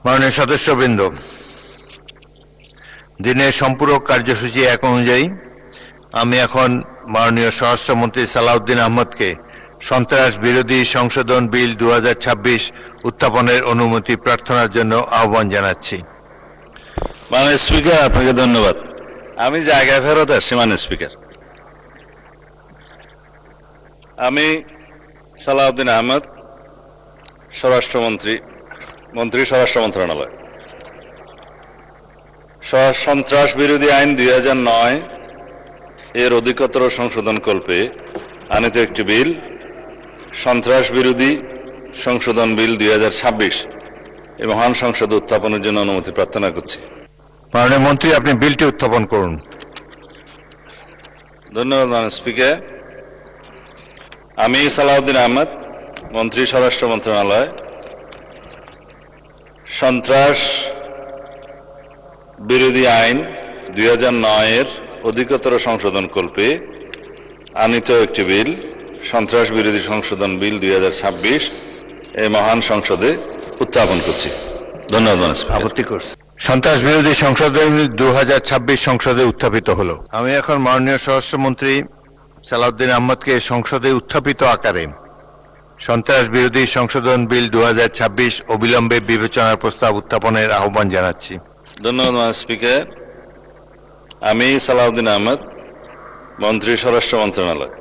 মাননীয় সদস্যবৃন্দ, দিনের সম্পূরক কার্যসূচি এক অনুযায়ী আমি এখন মাননীয় স্বরাষ্ট্রমন্ত্রী সালাউদ্দিন আহমদকে সন্ত্রাস বিরোধী সংশোধন বিল 2026 উত্থাপনের অনুমতি প্রার্থনার জন্য আহ্বান জানাচ্ছি। মাননীয় স্পিকার, আপনাকে ধন্যবাদ। আমি জায়গায় ফেরত আসছি। মাননীয় স্পিকার, আমি সালাউদ্দিন আহমদ, স্বরাষ্ট্রমন্ত্রী, স্বরাষ্ট্র মন্ত্রণালয়, সন্ত্রাস বিরোধী আইন 2009 এর অধিকতর সংশোধন কল্পে আনিত একটি বিল, সন্ত্রাস বিরোধী সংশোধন বিল 2026 এই মহান সংসদে উত্থাপনের জন্য অনুমতি প্রার্থনা করছি। মাননীয় মন্ত্রী, আপনি বিলটি উত্থাপন করুন। ধন্যবাদ মাননীয় স্পিকার। আমি সালাউদ্দিন আহমদ, মন্ত্রী, স্বরাষ্ট্র মন্ত্রণালয়, সন্ত্রাস বিরোধী আইন 2009 এর অধিকতর সংশোধন কল্পে আনিত একটি বিল, সন্ত্রাস বিরোধী সংশোধন বিল 2026 এই মহান সংসদে উত্থাপন করছি। ধন্যবাদ মাননীয় স্পিকার। আপত্তি করছি। সন্ত্রাস বিরোধী সংশোধন বিল 2026 সংসদে উত্থাপিত হলো। আমি এখন মাননীয় স্বরাষ্ট্রমন্ত্রী সালাউদ্দিন আহমদকে সংসদে উত্থাপিত আকারে সন্ত্রাস বিরোধী সংশোধন বিল 2026 অবিলম্বে বিবেচনার প্রস্তাব উত্থাপনের আহ্বান জানাচ্ছি। ধন্যবাদ মাননীয় স্পিকার। আমি সালাউদ্দিন আহমদ, মন্ত্রী, স্বরাষ্ট্র মন্ত্রণালয়,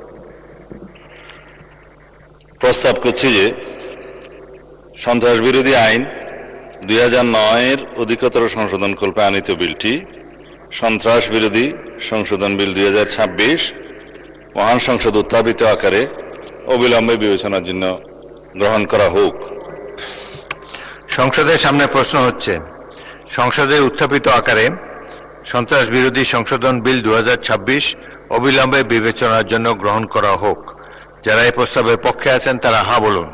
প্রস্তাব করছি যে সন্ত্রাস বিরোধী আইন 2009 এর অধিকতর সংশোধন কল্পে আনিত বিলটি, সন্ত্রাস বিরোধী সংশোধন বিল 2026 মহান সংসদ উত্থাপিত আকারে অবিলম্বে বিবেচনার জন্য গ্রহণ করা হোক। সংসদের সামনে প্রশ্ন হচ্ছে, সংসদে উত্থাপিত আকারে সন্ত্রাস বিরোধী সংশোধন বিল 2026 অবিলম্বে বিবেচনার জন্য গ্রহণ করা হোক। যারা এই প্রস্তাবের পক্ষে আছেন তারা হ্যাঁ বলুন,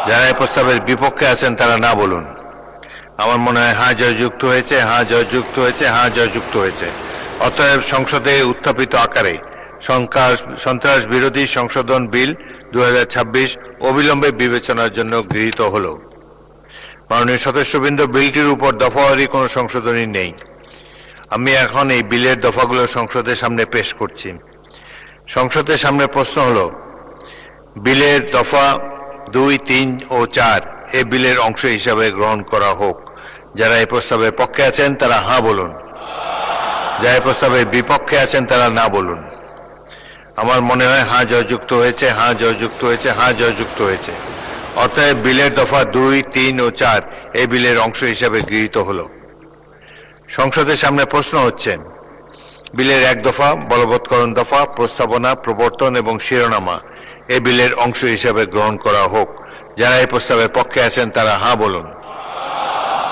যারা এই প্রস্তাবের বিপক্ষে আছেন তারা না বলুন। আমার মনে হয় হ্যাঁ জয়যুক্ত হয়েছে, হ্যাঁ জয়যুক্ত হয়েছে, হ্যাঁ জয়যুক্ত হয়েছে। অতএব সংসদে উত্থাপিত আকারে সন্ত্রাস বিরোধী সংশোধন বিল 2026 অবিলম্বে বিবেচনার জন্য গৃহীত হলো। মাননীয় সদস্যবৃন্দ, বিলটির উপর দফাওয়ারি কোনো সংশোধনী নেই। আমি এখন এই বিলের দফাগুলো সংসদের সামনে পেশ করছি। সংসদের সামনে প্রশ্ন হলো, বিলের দফা 2, 3 ও 4 এই বিলের অংশ হিসাবে গ্রহণ করা হোক। যারা এই প্রস্তাবের পক্ষে আছেন তারা হ্যাঁ বলুন, যারা এই প্রস্তাবের বিপক্ষে আছেন তারা না বলুন। আমার মনে হয় হ্যাঁ জয়যুক্ত হয়েছে, হ্যাঁ জয়যুক্ত হয়েছে, হ্যাঁ জয়যুক্ত হয়েছে। অতএব বিলের দফা 2, 3 ও 4 এই বিলের অংশ হিসাবে গৃহীত হলো। সংসদের সামনে প্রশ্ন হচ্ছে, বিলের 1 দফা, বলবৎকরণ দফা, প্রস্তাবনা, প্রবর্তন এবং শিরোনামা এই বিলের অংশ হিসাবে গ্রহণ করা হোক। যারা এই প্রস্তাবের পক্ষে আছেন তারা হ্যাঁ বলুন,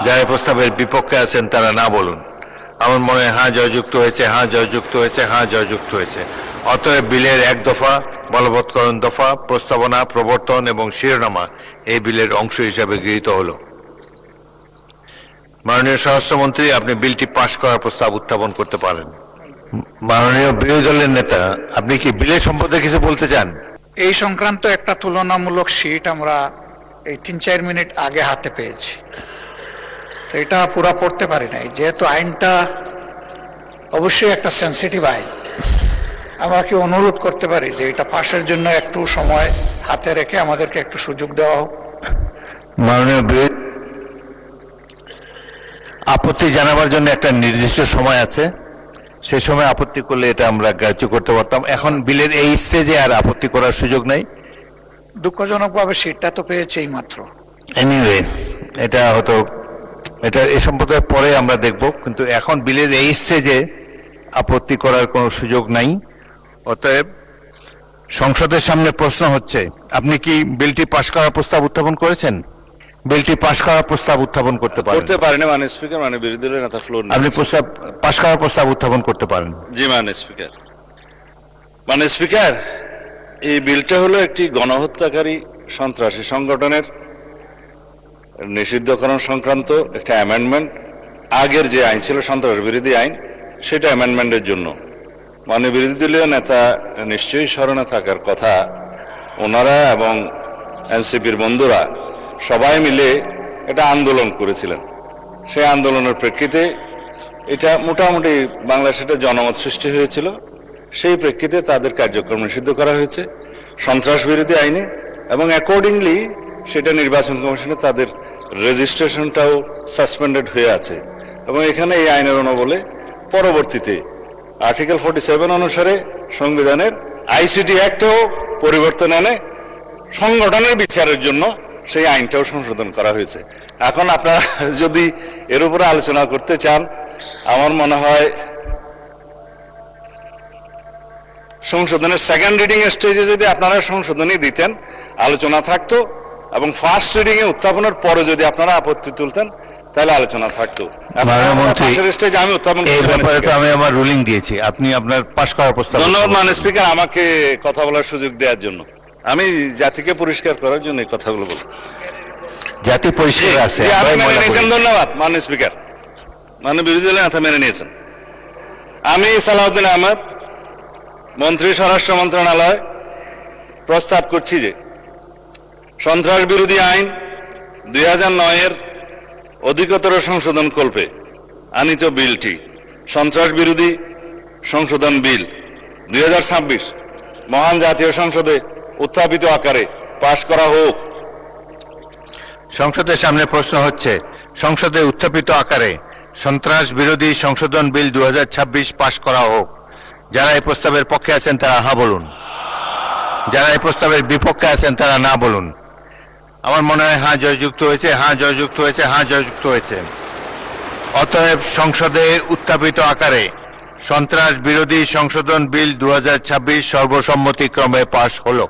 যারা এই প্রস্তাবের বিপক্ষে আছেন তারা না বলুন। আমার মনে হয় হ্যাঁ জয়যুক্ত হয়েছে, হ্যাঁ জয়যুক্ত হয়েছে, হ্যাঁ জয়যুক্ত হয়েছে। অতএব বিলের 1 দফা, বলবৎকরণ দফা, প্রস্তাবনা, প্রবর্তন এবং শিরোনামা এই বিলের অংশ হিসাবে গৃহীত হলো। মাননীয় স্বরাষ্ট্রমন্ত্রী, আপনি বিলটি পাশ করার প্রস্তাব উত্থাপন করতে পারেন। মাননীয় বিরোধী দলের নেতা, আপনি কি বিলের সম্পর্কে কিছু বলতে চান? এই সংক্রান্ত একটা তুলনামূলক শীট আমরা এই 3-4 মিনিট আগে হাতে পেয়েছি, তো এটা পুরা পড়তে পারি নাই। যেহেতু আইনটা অবশ্যই একটা সেন্সিটিভ আইন, আমরা কি অনুরোধ করতে পারি যে এটা পাশের জন্য একটু সময় হাতে রেখে আমাদেরকে একটু সুযোগ দেওয়া হোক। মাননীয় বিরোধী আপত্তি জানাবার জন্য একটা নির্দিষ্ট সময় আছে, সে সময় আপত্তি করলে এটা আমরা গ্রাহ্য করতে পারতাম। এখন বিলের এই স্টেজে আর আপত্তি করার সুযোগ নাই। দুঃখজনকভাবে শীটটা তো পেয়েছে এই মাত্র। এনিওয়ে, এটা হয়তো এটা এ সম্পর্কে পরে আমরা দেখব, কিন্তু এখন বিলের এই স্টেজে আপত্তি করার কোনো সুযোগ নাই। অতএব সংসদের সামনে প্রশ্ন হচ্ছে, আপনি কি বিলটি পাশ করার প্রস্তাব উত্থাপন করেছেন? বিলটি পাশ করার প্রস্তাব উত্থাপন করতে পারেন মাননীয় স্পিকার। মাননীয় বিরোধী দলের নেতা ফ্লোর আপনি প্রস্তাব পাশ করার প্রস্তাব উত্থাপন করতে পারেন। জি মাননীয় স্পিকার। মাননীয় স্পিকার, এই বিলটা হলো একটি গণহত্যাকারী সন্ত্রাসী সংগঠনের নিষিদ্ধকরণ সংক্রান্ত একটা অ্যামেন্ডমেন্ট। আগের যে আইন ছিল সন্ত্রাস বিরোধী আইন, সেটা অ্যামেন্ডমেন্টের জন্য। মাননীয় বিরোধী দলীয় নেতা নিশ্চয়ই স্মরণে থাকার কথা, ওনারা এবং এনসিপির বন্ধুরা সবাই মিলে একটা আন্দোলন করেছিলেন। সেই আন্দোলনের প্রেক্ষিতে এটা মোটামুটি বাংলাদেশে একটা জনমত সৃষ্টি হয়েছিল। সেই প্রেক্ষিতে তাদের কার্যক্রম নিষিদ্ধ করা হয়েছে সন্ত্রাস বিরোধী আইনে, এবং অ্যাকর্ডিংলি সেটা নির্বাচন কমিশনে তাদের রেজিস্ট্রেশনটাও সাসপেন্ডেড হয়ে আছে। এবং এখানে এই আইনের অনুবলে পরবর্তীতে আর্টিকেল 47 অনুসারে সংবিধানের আইসিটি অ্যাক্টেও পরিবর্তন এনে সংগঠনের বিচারের জন্য সেই আইনটাও সংশোধন করা হয়েছে। এখন আপনারা যদি এর উপরে আলোচনা করতে চান, আমার মনে হয় সংশোধনের সেকেন্ড রিডিং স্টেজে যদি আপনারা সংশোধনী দিতেন, আলোচনা থাকতো, এবং ফার্স্ট রিডিং এ উত্থাপনের পরে যদি আপনারা আপত্তি তুলতেন, তাহলে আলোচনা থাকতো। স্টেজে আমি উত্থাপন এই ব্যাপারে তো আমি আমার রুলিং দিয়েছি, আপনি আপনার পাশ করার প্রস্তাব। ধন্যবাদ মাননীয় স্পিকার আমাকে কথা বলার সুযোগ দেওয়ার জন্য। আমি জাতিকে পরিষ্কার করার জন্য এই কথাগুলো বলবো। জাতি পরিষ্কার আছে। আপনি মেনে নিয়েছেন, ধন্যবাদ মাননীয় স্পিকার। মাননীয় বিরোধী দলের নেতা মেনে নিয়েছেন। আমি সালাউদ্দিন আহমেদ, মন্ত্রী স্বরাষ্ট্র মন্ত্রণালয়, প্রস্তাব করছি যে সন্ত্রাস বিরোধী আইন 2009-এর অধিকতর সংশোধন কল্পে আনিত বিলটি সন্ত্রাস বিরোধী সংশোধন বিল 2026 মহান জাতীয় সংসদে উত্থাপিত আকারে পাশ করা হোক। সংসদের সামনে প্রশ্ন হচ্ছে, সংসদে উত্থাপিত আকারে সন্ত্রাস বিরোধী সংশোধন বিল 2026 পাশ করা হোক। যারা এই প্রস্তাবের পক্ষে আছেন তারা হ্যাঁ বলুন, যারা এই প্রস্তাবের বিপক্ষে আছেন তারা না বলুন। আমার মনে হয় হ্যাঁ জয়যুক্ত হয়েছে, হ্যাঁ জয়যুক্ত হয়েছে, হ্যাঁ জয়যুক্ত হয়েছে। অতএব সংসদে উত্থাপিত আকারে সন্ত্রাস বিরোধী সংশোধন বিল 2026 সর্বসম্মতিক্রমে পাশ হলো।